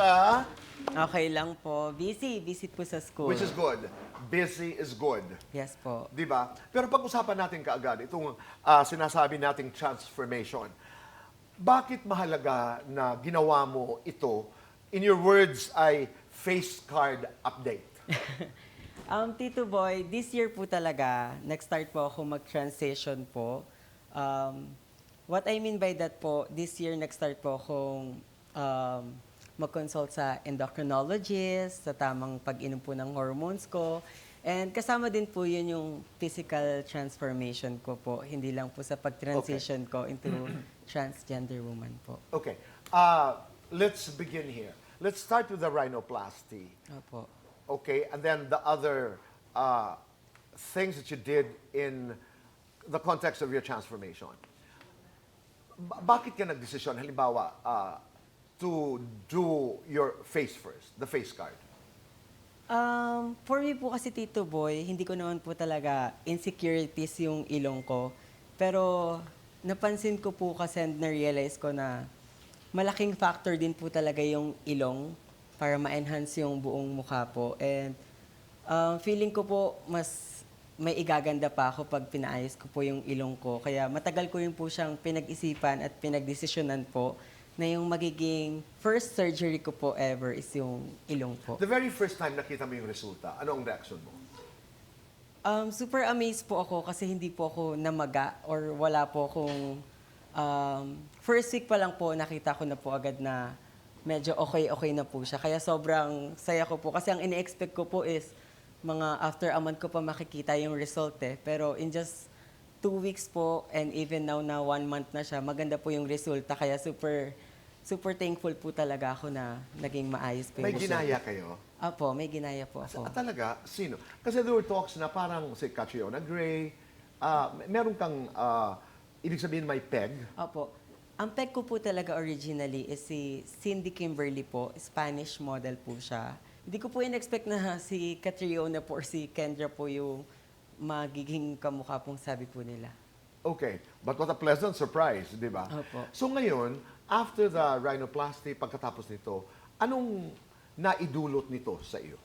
ka? Okay lang po. Busy po sa school. Which is good. Busy is good. Yes po. Di ba? Pero pag-usapan natin kaagad, itong sinasabi nating transformation. Bakit mahalaga na ginawa mo ito? In your words, ay face card update. Tito Boy, this year po talaga, nag-start po ako mag-transition po. What I mean by that po, this year nag-start po akong mag-consult sa endocrinologist, sa tamang pag-inom po ng hormones ko. And kasama din po yun yung physical transformation ko po. Hindi lang po sa pag-transition ko into transgender woman po. Okay. Let's begin here. Let's start with the rhinoplasty. Opo. Okay, and then the other things that you did in the context of your transformation. Bakit ka nagdesisyon, halimbawa, to do your face first, the face card? For me po kasi, Tito Boy, hindi ko naman po talaga insecurities yung ilong ko. Pero napansin ko po kasi and na-realize ko na malaking factor din po talaga yung ilong para ma-enhance yung buong mukha po. And feeling ko po mas may igaganda pa ako pag pinaayos ko po yung ilong ko. Kaya matagal ko rin po siyang pinag-isipan at pinagdesisyonan po na yung magiging first surgery ko po ever is yung ilong po. The very first time nakita mo yung resulta, ano ang reaction mo? Super amazed po ako kasi hindi po ako namaga or wala po akong... first week pa lang po nakita ko na po agad na medyo okay na po siya. Kaya sobrang saya ko po. Kasi ang ini-expect ko po is mga after a month ko pa makikita yung result eh. Pero in just 2 weeks po and even now na 1 month na siya, maganda po yung resulta. Kaya super thankful po talaga ako na naging maayos po yung May resulta. ginaya kayo? Apo, may ginaya po ako. Talaga? Sino? Kasi there were talks na parang si Catriona Gray, meron kang, ibig sabihin may peg. Opo. Ang peg ko po talaga originally is si Cindy Kimberly po. Spanish model po siya. Hindi ko po in-expect na si Catriona po or si Kendra po yung magiging kamukha pong sabi po nila. Okay. But what a pleasant surprise, di ba? Opo. So ngayon, after the rhinoplasty, pagkatapos nito, anong naidulot nito sa iyo?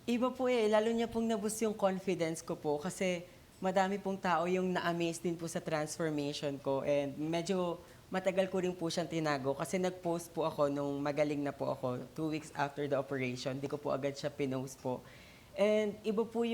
Iba po eh. Lalo niya pong naboost yung confidence ko po kasi madami pong tao yung na-amaze din po sa transformation ko and medyo matagal ko rin po siyang tinago kasi nag-post po ako nung magaling na po ako 2 weeks after the operation. Di ko po agad siya pinost po. And iba po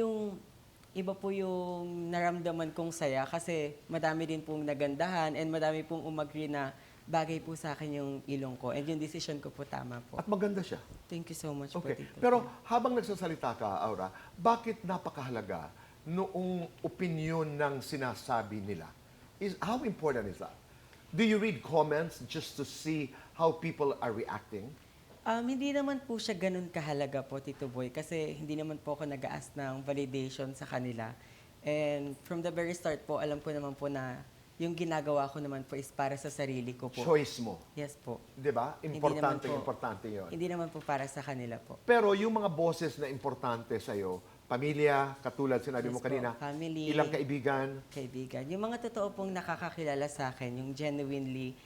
yung naramdaman kong saya kasi madami din pong nagandahan and madami pong umagri na bagay po sa akin yung ilong ko. And yung decision ko po tama po. At maganda siya. Thank you so much Okay. po, Tito. Pero habang nagsasalita ka, Aura, bakit napakahalaga noong opinion ng sinasabi nila? How important is that? Do you read comments just to see how people are reacting? Hindi naman po siya ganun kahalaga po, Tito Boy, kasi hindi naman po ako nag-ask ng validation sa kanila. And from the very start po, alam ko naman po na yung ginagawa ko naman po is para sa sarili ko po. Choice mo. Yes po. Di ba? Importante, Hindi naman po. importante yun. Hindi naman po para sa kanila po. Pero yung mga boses na importante sa'yo, pamilya, katulad sinabi Yes mo po, kanina, family. ilang kaibigan, Kaibigan. Yung mga totoo pong nakakakilala sa akin, yung genuinely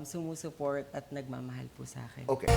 sumusuport at nagmamahal po sa akin. okay.